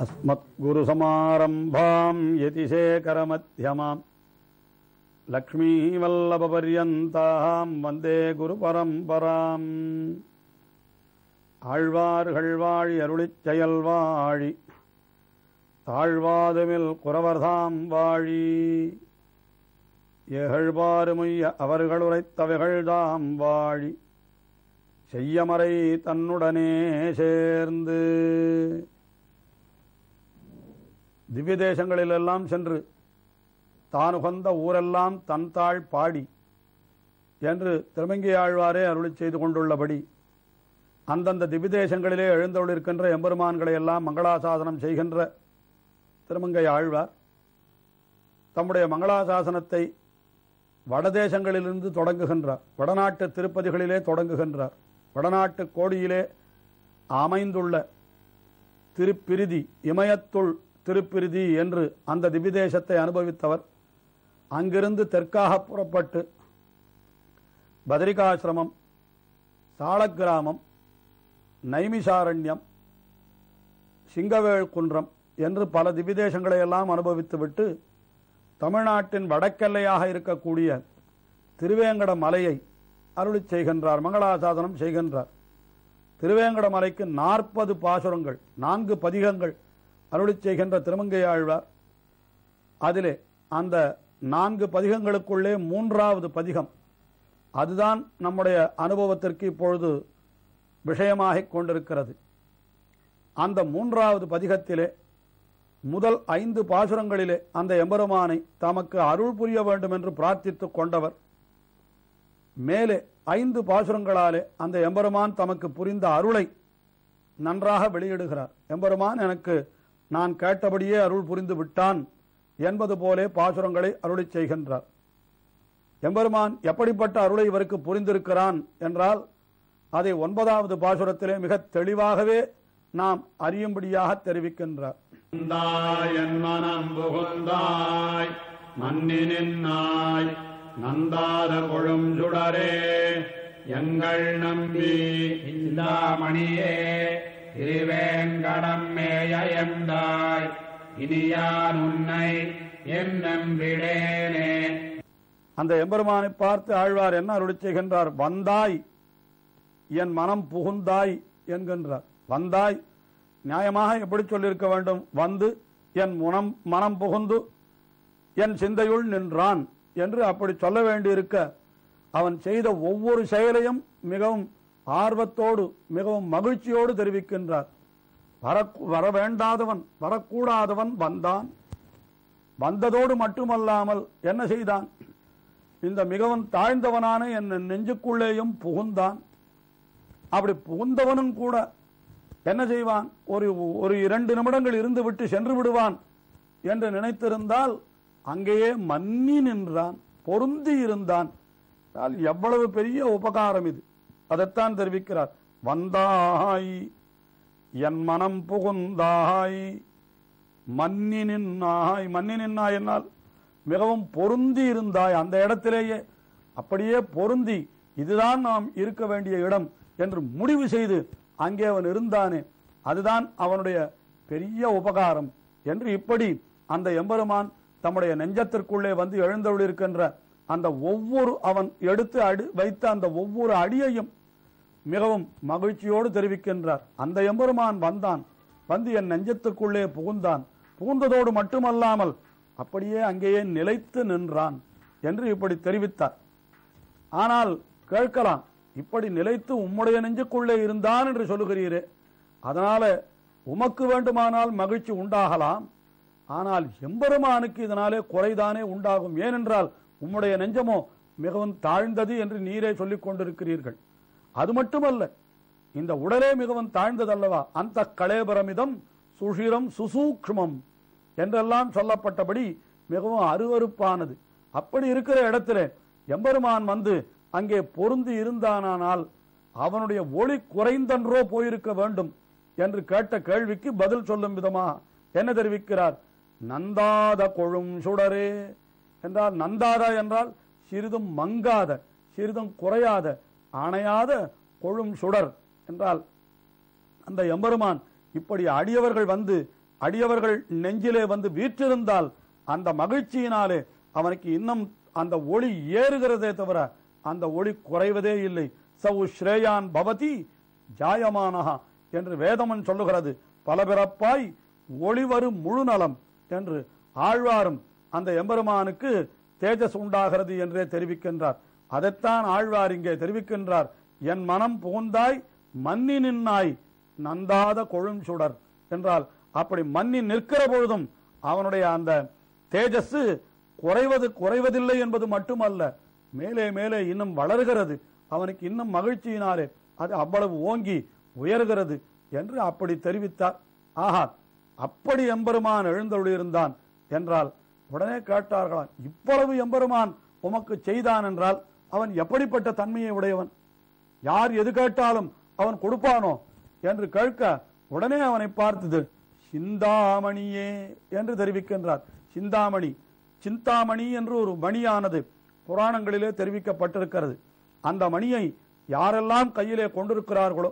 अस्मद्गुरुसमारम्भां यतिशेखरमध्यमां लक्ष्मीवल्लभपर्यन्तां वन्दे गुरुपरम्पराम् ஆழ்வார்கள் வாழி அருளிச் செயல் வாழி தாழ்வாதுமில் குறவர்தாம் வாழி ஏகழ்வாறுமுய்ய அவர்கள் உரைத்தவைகள்தாம் வாழி செய்யமறை தன்னுடனே சேர்ந்து. திவ்ய தேசங்களிலெல்லாம் சென்று தானுகந்த ஊரெல்லாம் தன் தாழ் பாடி என்று திருமங்கை ஆழ்வாரே அருளிச் செய்து கொண்டுள்ளபடி அந்தந்த திவ்யதேசங்களிலே எழுந்தருளிருக்கின்ற எம்பெருமான்களை எல்லாம் மங்களாசாசனம் செய்கின்ற திருமங்கை ஆழ்வார் தம்முடைய மங்களாசாசனத்தை வடதேசங்களிலிருந்து தொடங்குகின்றார். வடநாட்டு திருப்பதிகளிலே தொடங்குகின்றார். வடநாட்டு கோடியிலே அமைந்துள்ள திருப்பிரிதி, இமயத்துள் திருப்பிரிதி என்று அந்த திவ்யதேசத்தை அனுபவித்தவர். அங்கிருந்து தெற்காக புறப்பட்டு பதரிகாசிரமம், சாலக்கிராமம், நைமிசாரண்யம், சிங்கவேள் குன்றம் என்று பல திவ்யதேசங்களை எல்லாம் அனுபவித்துவிட்டு தமிழ்நாட்டின் வடக்கெல்லையாக இருக்கக்கூடிய திருவேங்கட மலையை அருளிச் செய்கின்றார், மங்களாசாசனம் செய்கின்றார். திருவேங்கட மலைக்கு 40 பாசுரங்கள், 4 பதிகங்கள் அருளிச் செய்கின்ற திருமங்கை ஆழ்வார். அதிலே அந்த 4 பதிகங்களுக்குள்ளே 3வது பதிகம், அதுதான் நம்முடைய அனுபவத்திற்கு இப்பொழுது விஷயமாகிக் கொண்டிருக்கிறது. அந்த 3வது பதிகத்திலே முதல் 5 பாசுரங்களிலே அந்த எம்பெருமானை தமக்கு அருள் புரிய வேண்டும் என்று பிரார்த்தித்துக் கொண்டவர் மேலே 5 பாசுரங்களாலே அந்த எம்பெருமான் தமக்கு புரிந்த அருளை நன்றாக வெளியிடுகிறார். எம்பெருமான் எனக்கு நான் கேட்டபடியே அருள் புரிந்து விட்டான் என்பது போலே பாசுரங்களை அருளிச் செய்கின்றார். எம்பெருமான் எப்படிப்பட்ட அருளை இவருக்கு புரிந்திருக்கிறான் என்றால் அதை 9வது பாசுரத்திலே மிக தெளிவாகவே நாம் அறியும்படியாக தெரிவிக்கின்றார். மனம் புகுந்தாய் மன்னினாய் நந்தாத கொழும் சுடரே எங்கள் நம்பி இல்லாமணியே திருவேங்கடம் மேயந்தாய் இனியான் உன்னை என் நம்பிடேனே. அந்த எம்பெருமானை பார்த்து ஆழ்வார் என்ன அருளிச் செய்கின்றார்? வந்தாய், என் மனம் புகுந்தாய் என்கின்றார். வந்தாய் நியாயமாக எப்படி சொல்லியிருக்க வேண்டும்? வந்து என் மனம் புகுந்து என் சிந்தையுள் நின்றான் என்று அப்படி சொல்ல வேண்டியிருக்க, அவன் செய்த ஒவ்வொரு செயலையும் மிகவும் ஆர்வத்தோடு மிகவும் மகிழ்ச்சியோடு தெரிவிக்கின்றார். வர வேண்டாதவன், வரக்கூடாதவன் வந்தான். வந்ததோடு மட்டுமல்லாமல் என்ன செய்தான்? இந்த மிகவும் தாழ்ந்தவனான என் நெஞ்சுக்குள்ளேயும் புகுந்தான். அப்படி புகுந்தவனும் கூட என்ன செய்வான்? ஒரு 2 நிமிடங்கள் இருந்து விட்டு சென்று விடுவான் என்று நினைத்திருந்தால் அங்கேயே மன்னி நின்றான், பொருந்தி இருந்தான். எவ்வளவு பெரிய உபகாரம் இது! அதைத்தான் தெரிவிக்கிறார். வந்தாய், என் மனம் புகுந்தாய், மன்னி நின்னாய். மன்னி நின்னாய் என்னால் மிகவும் பொருந்தி இருந்தாய். அந்த இடத்திலேயே அப்படியே பொருந்தி, இதுதான் நாம் இருக்க வேண்டிய இடம் என்று முடிவு செய்து அங்கே அவன் இருந்தானே, அதுதான் அவனுடைய பெரிய உபகாரம் என்று இப்படி அந்த எம்பெருமான் தம்முடைய நெஞ்சத்திற்குள்ளே வந்து எழுந்தருளிருக்கின்ற அந்த ஒவ்வொரு அவன் எடுத்து வைத்த அந்த ஒவ்வொரு அடியையும் மிகவும் மகிழ்ச்சியோடு தெரிவிக்கின்றார். அந்த எம்பெருமான் வந்தான், வந்து என் நெஞ்சத்திற்குள்ளே புகுந்தான். புகுந்ததோடு மட்டுமல்லாமல் அப்படியே அங்கேயே நிலைத்து நின்றான் என்று இப்படி தெரிவித்தார். ஆனால் கேட்கலாம், இப்படி நிலைத்து உம்முடைய நெஞ்சுக்குள்ளே இருந்தான் என்று சொல்லுகிறீரே, அதனால உமக்கு வேண்டுமானால் மகிழ்ச்சி உண்டாகலாம், ஆனால் எம்பெருமானுக்கு இதனாலே குறைதானே உண்டாகும். ஏனென்றால் உம்முடைய நெஞ்சமோ மிகவும் தாழ்ந்தது என்று நீரே சொல்லிக் கொண்டிருக்கிறீர்கள். அது மட்டுமல்ல, இந்த உடலே மிகவும் தாழ்ந்ததல்லவா? அந்த கலேபரமிதம் சுஷிரம் சுசூக்ஷ்மம் என்றெல்லாம் சொல்லப்பட்டபடி மிகவும் அருவருப்பானது. அப்படி இருக்கிற இடத்துல எம்பெருமான் வந்து அங்கே பொருந்தி இருந்தானால் அவனுடைய ஒளி குறைந்தன்றோ போயிருக்க வேண்டும் என்று கேட்ட கேள்விக்கு பதில் சொல்லும் விதமாக என்ன தெரிவிக்கிறார்? நந்தாத கொழும் சுடரே என்றால், நந்தாத என்றால் சிறிதும் மங்காத, சிறிதும் குறையாத, அணையாத கொழும் சுடர் என்றால் அந்த எம்பெருமான் இப்படி அடியவர்கள் வந்து அடியவர்கள் நெஞ்சிலே வந்து வீற்றிருந்தால் அந்த மகிழ்ச்சியினாலே அவனுக்கு இன்னும் அந்த ஒளி ஏறுகிறதே தவிர அந்த ஒளி குறைவதே இல்லை. சவு ஸ்ரேயான் பவதி ஜாயமானஹா என்று வேதமன் சொல்லுகிறது. பல பிறப்பாய் ஒளிவரும் முழு நலம் என்று ஆழ்வாரும் அந்த எம்பெருமானுக்கு தேஜஸ் உண்டாகிறது என்றே தெரிவிக்கின்றார். அதைத்தான் ஆழ்வார் இங்கே தெரிவிக்கின்றார். என் மனம் புகுந்தாய் மன்னி நின்னாய் நந்தாத கொழும் சுடர் என்றால் அப்படி மன்னி நிற்கிற பொழுதும் அவனுடைய அந்த தேஜஸ் குறைவதில்லை என்பது மட்டுமல்ல, மேலே மேலே இன்னும் வளர்கிறது. அவனுக்கு இன்னும் மகிழ்ச்சியினாலே அது அவ்வளவு ஓங்கி உயர்கிறது என்று அப்படி தெரிவித்தார். ஆஹா, அப்படி எம்பெருமான் எழுந்தருளியிருந்தான் என்றால் உடனே கேட்டார்களாம், இவ்வளவு எம்பெருமான் உமக்கு செய்தான் என்றால் அவன் எப்படிப்பட்ட தன்மையை உடையவன்? யார் எது கேட்டாலும் அவன் கொடுப்பானோ என்று கேட்க உடனே அவனை பார்த்தது சிந்தாமணியே என்று தெரிவிக்கின்றார். சிந்தாமணி, சிந்தாமணி என்று ஒரு மணியானது புராணங்களிலே தெரிவிக்கப்பட்டிருக்கிறது. அந்த மணியை யாரெல்லாம் கையிலே கொண்டிருக்கிறார்களோ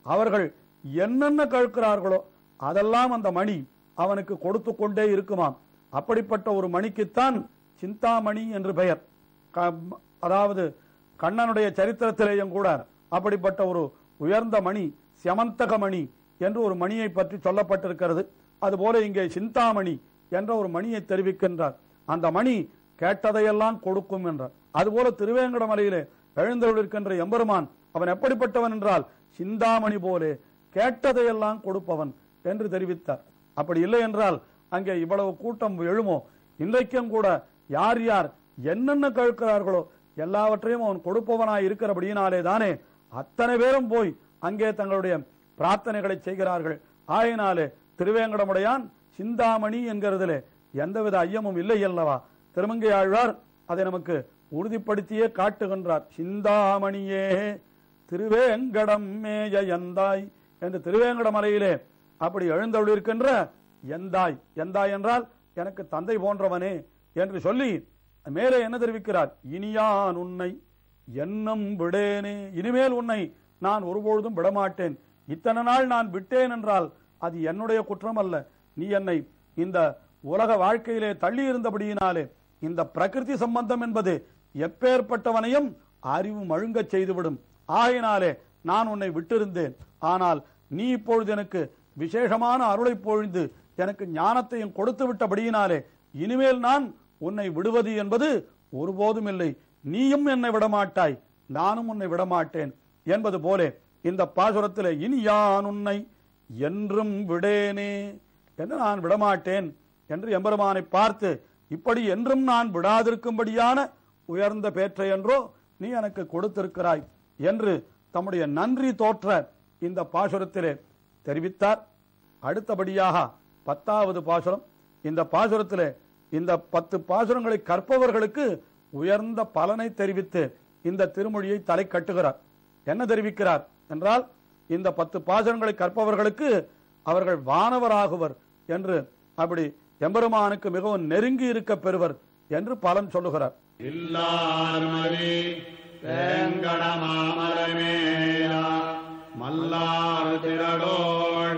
அவர்கள் என்னென்ன கேட்கிறார்களோ அதெல்லாம் அந்த மணி அவனுக்கு கொடுத்து கொண்டே இருக்குமாம். அப்படிப்பட்ட ஒரு மணிக்குத்தான் சிந்தாமணி என்று பெயர். அதாவது கண்ணனுடைய சரித்திரத்திலேயும் கூட அப்படிப்பட்ட ஒரு உயர்ந்த மணி சியமந்தக மணி என்று ஒரு மணியை பற்றி சொல்லப்பட்டிருக்கிறது. அதுபோல இங்கே சிந்தாமணி என்ற ஒரு மணியை தெரிவிக்கின்றார். அந்த மணி கேட்டதையெல்லாம் கொடுக்கும் என்றார். அதுபோல திருவேங்கடமலையிலே எழுந்தருளிருக்கின்ற எம்பெருமான் அவன் எப்படிப்பட்டவன் என்றால் சிந்தாமணி போலே கேட்டதையெல்லாம் கொடுப்பவன் என்று தெரிவித்தார். அப்படி இல்லை என்றால் அங்கே இவ்வளவு கூட்டம் எழுமோ? இன்றைக்கும் கூட யார் யார் என்னென்ன கேட்கிறார்களோ எல்லாவற்றையும் அவன் கொடுப்பவனாய் இருக்கிறபடியினாலே தானே அத்தனை பேரும் போய் அங்கே தங்களுடைய பிரார்த்தனைகளை செய்கிறார்கள். ஆயினாலே திருவேங்கடமுடையான் சிந்தாமணி என்கிறதிலே எந்தவித ஐயமும் இல்லை அல்லவா? திருமங்கை ஆழ்வார் அதை நமக்கு உறுதிப்படுத்தியே காட்டுகின்றார். சிந்தாமணியே திருவேங்கடம் மேய எந்தாய் என்று திருவேங்கடமலையிலே அப்படி எழுந்தருளிருக்கின்ற எந்தாய், எந்தாய் என்றால் எனக்கு தந்தை போன்றவனே என்று சொல்லி மேலே என்ன தெரிவிக்கிறார்? இனியான் உன்னை என்னும் விடேனே, இனிமேல் உன்னை நான் ஒருபொழுதும் விடமாட்டேன். இத்தனை நாள் நான் விட்டேன் என்றால் அது என்னுடைய குற்றம் அல்ல. நீ என்னை இந்த உலக வாழ்க்கையிலே தள்ளி இருந்தபடியினாலே இந்த பிரகிருதி சம்பந்தம் என்பது எப்பேற்பட்டவனையும் அறிவு மழுங்க செய்துவிடும். ஆகையினாலே நான் உன்னை விட்டிருந்தேன். ஆனால் நீ இப்பொழுது எனக்கு விசேஷமான அருளை பொழிந்து எனக்கு ஞானத்தையும் கொடுத்து விட்டபடியினாலே இனிமேல் நான் உன்னை விடுவது என்பது ஒருபோதும் இல்லை. நீயும் என்னை விடமாட்டாய், நானும் உன்னை விடமாட்டேன் என்பது போலே இந்த பாசுரத்திலே இனி யான் உன்னை என்றும் விடேனே என்று நான் விடமாட்டேன் என்று எம்பெருமானை பார்த்து இப்படி என்றும் நான் விடாதிருக்கும்படியான உயர்ந்த பேற்றை என்றோ நீ எனக்கு கொடுத்திருக்கிறாய் என்று தம்முடைய நன்றி தோற்ற இந்த பாசுரத்திலே தெரிவித்தார். அடுத்தபடியாக 10வது பாசுரம். இந்த பாசுரத்திலே இந்த 10 பாசுரங்களை கற்பவர்களுக்கு உயர்ந்த பலனை தெரிவித்து இந்த திருமொழியை தலை கட்டுகிறார். என்ன தெரிவிக்கிறார் என்றால் இந்த 10 பாசுரங்களை கற்பவர்களுக்கு அவர்கள் வானவராகுவர் என்று, அப்படி எம்பெருமானுக்கு மிகவும் நெருங்கி இருக்க பெறுவர் என்று பலன் சொல்லுகிறார். மல்லார் திரடோள்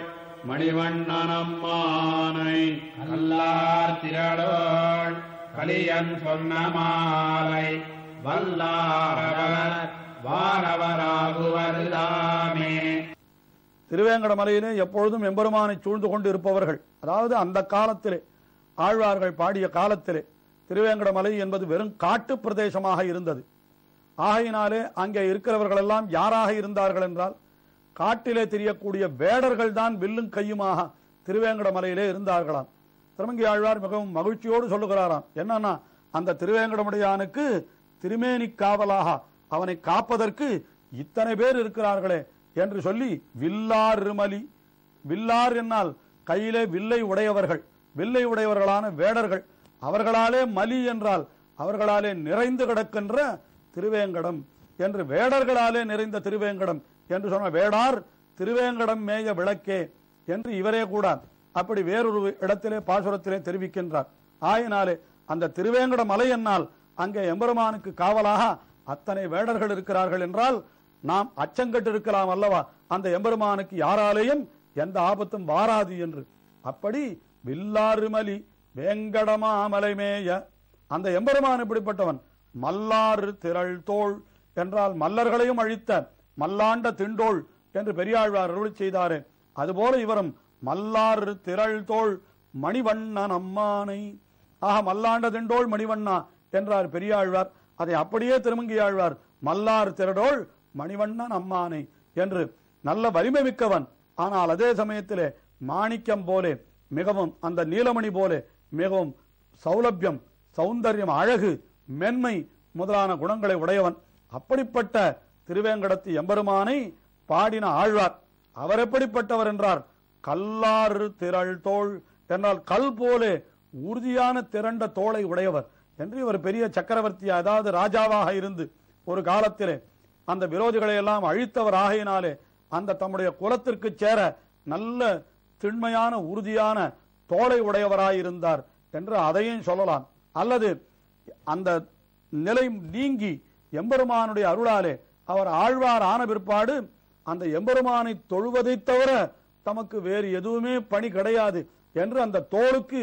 மணிவண்ணனம்மானை கல்லார் திரடோள் கலியன் சொன்ன மாலை வல்லாரவர் வானவராகுவதுதாமே. திருவேங்கடமலையிலே எப்பொழுதும் எம்பெருமானை சூழ்ந்து கொண்டு இருப்பவர்கள், அதாவது அந்த காலத்திலே ஆழ்வார்கள் பாடிய காலத்திலே திருவேங்கடமலை என்பது வெறும் காட்டு பிரதேசமாக இருந்தது. ஆகையினாலே அங்கே இருக்கிறவர்கள் எல்லாம் யாராக இருந்தார்கள் என்றால் காட்டிலே தெரியக்கூடிய வேடர்கள் தான் வில்லும் கையுமாக திருவேங்கடமலையிலே இருந்தார்களாம். திருமங்கை ஆழ்வார் மிகவும் மகிழ்ச்சியோடு சொல்லுகிறாராம். என்னன்னா, அந்த திருவேங்கடமுடையானுக்கு திருமேனி காவலாக அவனை காப்பதற்கு இத்தனை பேர் இருக்கிறார்களே என்று சொல்லி வில்லார் இருமலி, வில்லார் என்னால் கையிலே வில்லை உடையவர்கள், வில்லை உடையவர்களான வேடர்கள், அவர்களாலே மலி என்றால் அவர்களாலே நிறைந்து கிடக்கின்ற திருவேங்கடம் என்று, வேடர்களாலே நிறைந்த திருவேங்கடம் என்று சொன்ன வேடார் திருவேங்கடம் மேய விளக்கே என்று இவரே கூட அப்படி வேறொரு இடத்திலே பாசுரத்திலே தெரிவிக்கின்றார். ஆயினாலே அந்த திருவேங்கட மலை என்னால் அங்கே எம்பெருமானுக்கு காவலாக அத்தனை வேடர்கள் இருக்கிறார்கள் என்றால் நாம் அச்சங்கட்டு இருக்கலாம் அல்லவா, அந்த எம்பெருமானுக்கு யாராலேயும் எந்த ஆபத்தும் வாராது என்று. அப்படி வில்லாறுமலி வேங்கடமாமலைமேய அந்த எம்பெருமான் எப்படிப்பட்டவன்? மல்லாறு திரள் தோள் என்றால் மல்லர்களையும் அழித்த மல்லாண்ட திண்டோள் என்று பெரியாழ்வார் அருள் செய்தாரே, அதுபோல இவரும் மல்லாறு திரள் தோள் மணிவண்ணன் அம்மானை. ஆக மல்லாண்ட திண்டோள் மணிவண்ணா என்றார் பெரியாழ்வார். அதை அப்படியே திருமங்கியாழ்வார் மல்லாறு திரடோள் மணிவண்ணன் அம்மானை என்று நல்ல வலிமை மிக்கவன். ஆனால் அதே சமயத்திலே மாணிக்கம் போலே மிகவும் அந்த நீலமணி போலே மிகவும் சௌலபியம், சௌந்தர்யம், அழகு, மென்மை முதலான குணங்களை உடையவன். அப்படிப்பட்ட திருவேங்கடத்து எம்பெருமானை பாடின ஆழ்வார். அவர் எப்படிப்பட்டவர் என்றார்? கல்லாறு திரள் தோள் என்றால் கல் போலே உறுதியான திரண்ட தோளை உடையவர் என்று இவர் பெரிய சக்கரவர்த்தி, அதாவது ராஜாவாக இருந்து ஒரு காலத்திலே அந்த விரோதிகளை எல்லாம் அழித்தவர் ஆகையினாலே அந்த தம்முடைய குலத்திற்கு சேர நல்ல திண்மையான உறுதியான தோளை உடையவராயிருந்தார் என்று அதையும் சொல்லலாம். அல்லது அந்த நிலை நீங்கி எம்பெருமானுடைய அருளாலே அவர் ஆழ்வார் ஆன பிற்பாடு அந்த எம்பெருமானை தொழுவதை தவிர தமக்கு வேறு எதுவுமே பணி கிடையாது என்று அந்த தோளுக்கு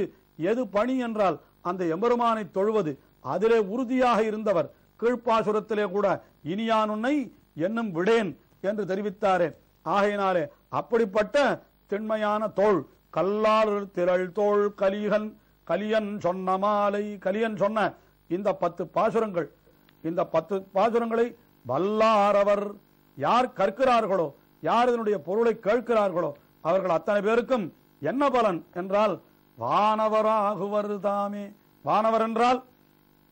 எது பணி என்றால் அந்த எம்பெருமானை தொழுவது, அதிலே உறுதியாக இருந்தவர். கீழ்ப்பாசுரத்திலே கூட இனியானுன்னை என்னும் விடேன் என்று தெரிவித்தாரே. ஆகையினாலே அப்படிப்பட்ட திண்மையான தோள் கல்லாறு திரள் தோள் கலிகன் கலியன் சொன்ன மாலை. கலியன் சொன்ன இந்த 10 பாசுரங்கள், இந்த 10 பாசுரங்களை வல்லாரவர் யார் கற்கிறார்களோ, யார் இதனுடைய பொருளை கேட்கிறார்களோ அவர்கள் அத்தனை பேருக்கும் என்ன பலன் என்றால் வானவராகுவர் தாமே. வானவர் என்றால்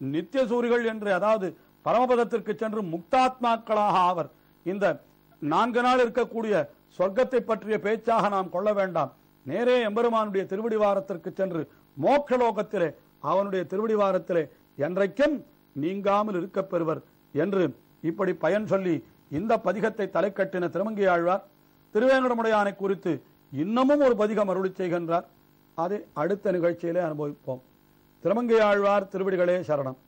நித்தியசூரிகள் என்று, அதாவது பரமபதத்திற்கு சென்று முக்தாத்மாக்களாக ஆவர். இந்த 4 நாள் இருக்கக்கூடிய சொர்க்கத்தை பற்றிய பேச்சாக நாம் கொள்ள வேண்டாம். நேரே எம்பெருமானுடைய திருவடிவாரத்திற்கு சென்று மோட்சலோகத்திலே அவனுடைய திருவடிவாரத்திலே என்றைக்கும் நீங்காமல் இருக்கப் பெறுவர் என்று இப்படி பயன் சொல்லி இந்த பதிகத்தை தலை கட்டின திருமங்கையாழ்வார் திருவேங்கடமுடையானை குறித்து இன்னமும் ஒரு பதிகம் அருளி செய்கின்றார். அதை அடுத்த நிகழ்ச்சியிலே அனுபவிப்போம். திருமங்கையாழ்வார் திருவடிகளே சரணம்.